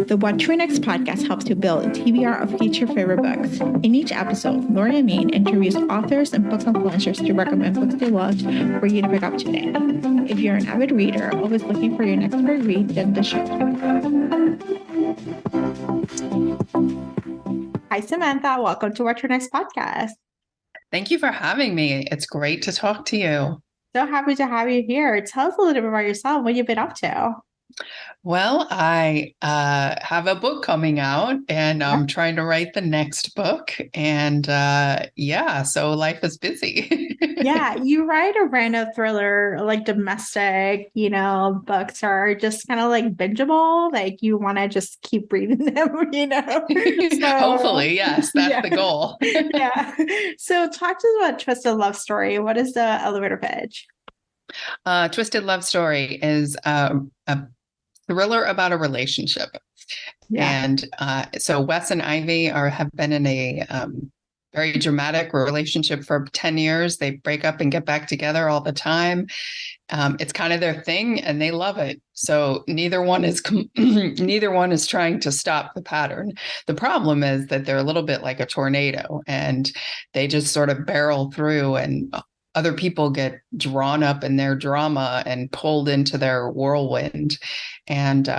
The What to Next podcast helps you build a TBR of future favorite books. In each episode, Lori and Maine interviews authors and book influencers to recommend books they loved for you to pick up today. If you're an avid reader, always looking for your next great read, then the show. Hi, Samantha. Welcome to What to Next podcast. Thank you for having me. It's great to talk to you. So happy to have you here. Tell us a little bit about yourself, what you've been up to. Well, I have a book coming out and I'm trying to write the next book. And so life is busy. Yeah, you write a random thriller, like domestic, books are just kind of like bingeable. Like you want to just keep reading them, So, hopefully, yes, that's the goal. Yeah. So talk to us about Twisted Love Story. What is the elevator pitch? Twisted Love Story is a thriller about a relationship. Yeah. And so Wes and Ivy have been in a very dramatic relationship for 10 years. They break up and get back together all the time. It's kind of their thing and they love it. So neither one is trying to stop the pattern. The problem is that they're a little bit like a tornado and they just sort of barrel through, and other people get drawn up in their drama and pulled into their whirlwind. And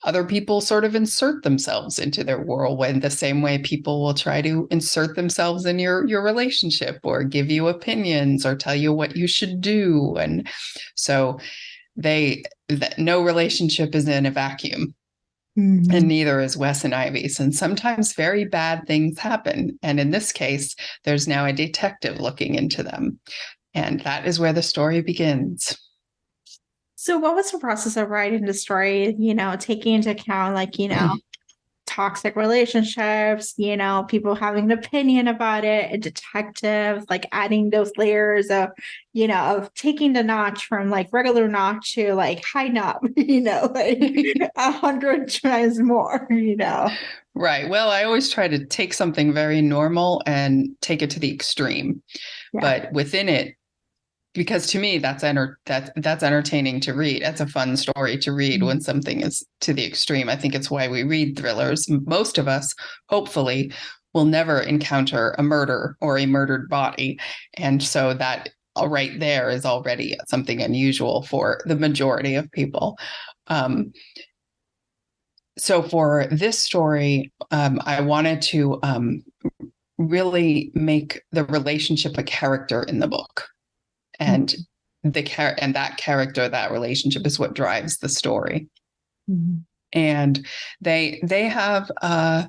other people sort of insert themselves into their whirlwind the same way people will try to insert themselves in your relationship or give you opinions or tell you what you should do. And so no relationship is in a vacuum. Mm-hmm. And neither is Wes and Ivy's. And sometimes very bad things happen. And in this case, there's now a detective looking into them. And that is where the story begins. So what was the process of writing the story, taking into account, toxic relationships, people having an opinion about it, a detective, like adding those layers of, of taking the notch from like regular notch to like high knob, like 100 times more, Right. Well, I always try to take something very normal and take it to the extreme, but within it, because to me, that's entertaining to read. That's a fun story to read when something is to the extreme. I think it's why we read thrillers. Most of us, hopefully, will never encounter a murder or a murdered body. And so that right there is already something unusual for the majority of people. So for this story, I wanted to really make the relationship a character in the book. And that character, that relationship is what drives the story. Mm-hmm. And they have a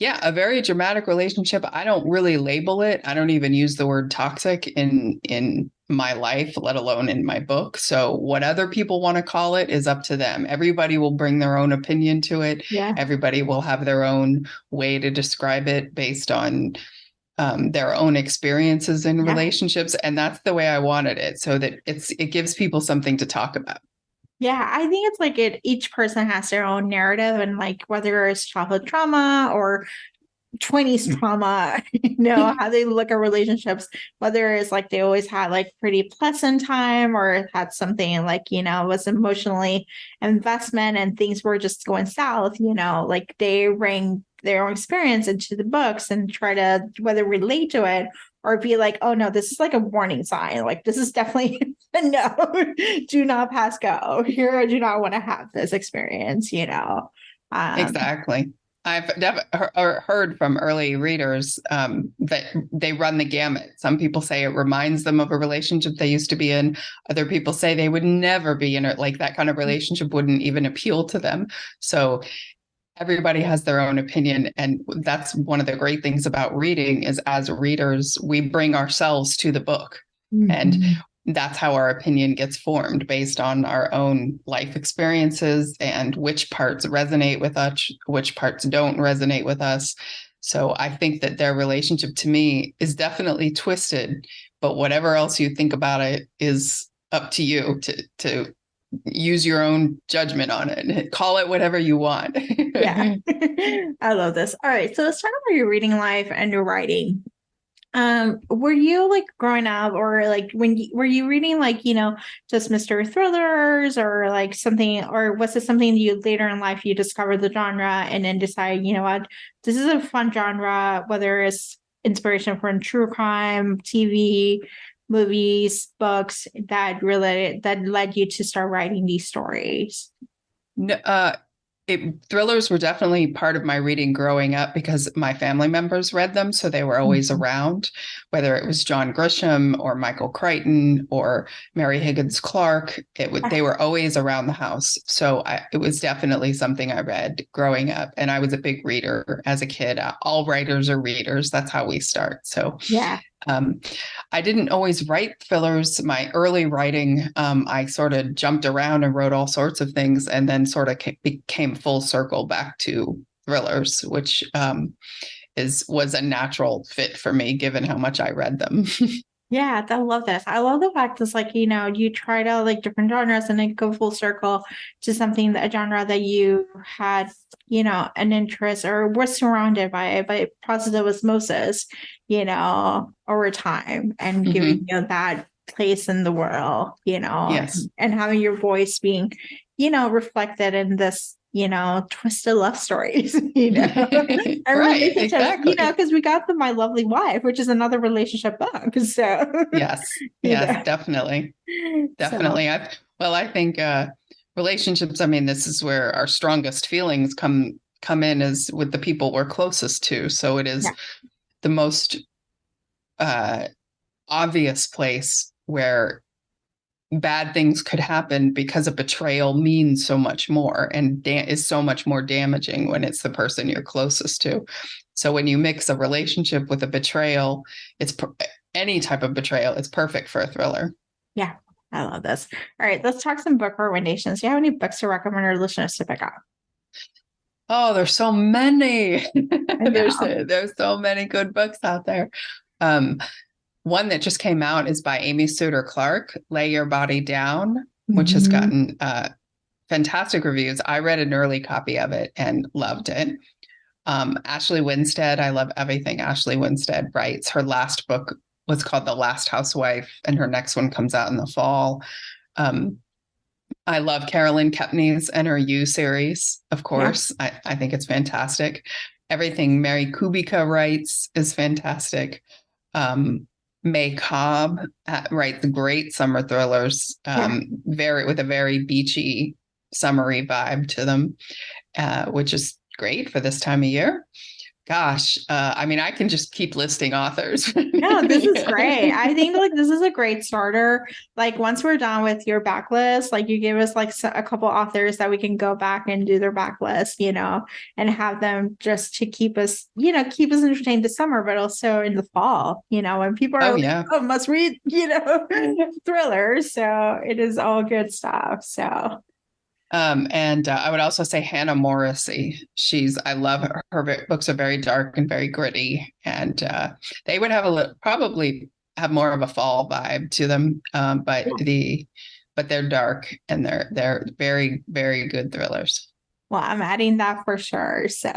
very dramatic relationship. I don't really label it. I don't even use the word toxic in my life, let alone in my book. So what other people want to call it is up to them. Everybody will bring their own opinion to it. Yeah. Everybody will have their own way to describe it based on their own experiences in relationships. And that's the way I wanted it, so that it gives people something to talk about. Yeah, I think it's like each person has their own narrative, and like whether it's childhood trauma or 20s trauma, how they look at relationships, whether it's like they always had like pretty pleasant time or had something like, was emotionally investment and things were just going south, like they bring their own experience into the books and try to whether relate to it or be like, oh no, this is like a warning sign. Like this is definitely no, do not pass go here. I do not want to have this experience, Exactly. I've heard from early readers that they run the gamut. Some people say it reminds them of a relationship they used to be in. Other people say they would never be in it. Like that kind of relationship wouldn't even appeal to them. So everybody has their own opinion. And that's one of the great things about reading is as readers, we bring ourselves to the book. Mm-hmm. And that's how our opinion gets formed based on our own life experiences and which parts resonate with us, which parts don't resonate with us. So I think that their relationship to me is definitely twisted, but whatever else you think about it is up to you to use your own judgment on it. Call it whatever you want. Yeah. I love this. All right. So let's talk about your reading life and your writing. Were you like growing up or like were you reading like, just mystery thrillers or like something, or was it something you later in life you discovered the genre and then decided, you know what, this is a fun genre, whether it's inspiration from true crime, TV, movies, books that led you to start writing these stories? No, thrillers were definitely part of my reading growing up because my family members read them. So they were always around, whether it was John Grisham or Michael Crichton or Mary Higgins Clark. They were always around the house. So it was definitely something I read growing up. And I was a big reader as a kid. All writers are readers. That's how we start. So Yeah. I didn't always write thrillers. My early writing, I sort of jumped around and wrote all sorts of things, and then sort of became full circle back to thrillers, which was a natural fit for me given how much I read them. Yeah, I love this. I love the fact that like, you tried out like different genres and then go full circle to something, a genre that you had, an interest or were surrounded by positive osmosis, over time and giving Mhm. you that place in the world, Yes. and having your voice being, reflected in this, twisted love stories, and Right, relationships, exactly. because we got the My Lovely Wife, which is another relationship book. So, Yes, you yes, know, definitely. so Definitely. I think relationships, I mean, this is where our strongest feelings come in is with the people we're closest to. So it is yeah, the most uh, obvious place where bad things could happen because a betrayal means so much more and is so much more damaging when it's the person you're closest to. So when you mix a relationship with a betrayal, any type of betrayal, it's perfect for a thriller. yeah, I love this. All right, let's talk some book recommendations. Do you have any books to recommend our listeners to pick up? Oh, there's so many. I there's know. there's so many good books out there. Um, One that just came out is by Amy Suter Clark, Lay Your Body Down, which has Mhm. gotten fantastic reviews. I read an early copy of it and loved it. Ashley Winstead, I love everything Ashley Winstead writes. Her last book was called The Last Housewife, and her next one comes out in the fall. Um, I love Carolyn Kepney's and her You series, of Yeah, course. I think it's fantastic. Everything Mary Kubica writes is fantastic. May Cobb writes great summer thrillers, yeah. with a very beachy, summery vibe to them, which is great for this time of year. Gosh, I mean, I can just keep listing authors. No, this is Yeah. great. I think like this is a great starter. Like once we're done with your backlist, like you give us like a couple authors that we can go back and do their backlist, and have them just to keep us entertained this summer, but also in the fall, when people are Oh, like, yeah. oh, must read, thrillers. So it is all good stuff. So And I would also say Hannah Morrissey. I love her. Her books are very dark and very gritty, and they would probably have more of a fall vibe to them. But they're dark and they're very, very good thrillers. well, I'm adding that for sure. So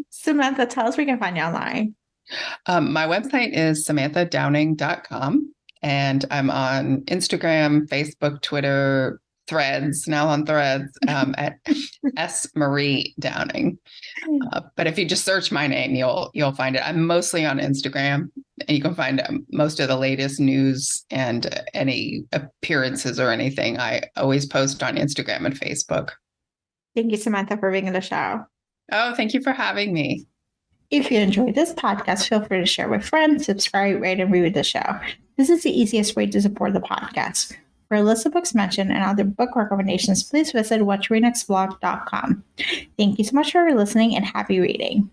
Samantha, tell us where we can find you online. My website is samanthadowning.com, and I'm on Instagram, Facebook, Twitter, Threads, now on Threads, at S. Marie Downing. But if you just search my name, you'll find it. I'm mostly on Instagram, and you can find most of the latest news and any appearances or anything. I always post on Instagram and Facebook. Thank you, Samantha, for being on the show. Oh, thank you for having me. If you enjoyed this podcast, feel free to share with friends, subscribe, rate, and review the show. This is the easiest way to support the podcast. For a list of books mentioned and other book recommendations, please visit watchrenextblog.com. Thank you so much for listening and happy reading.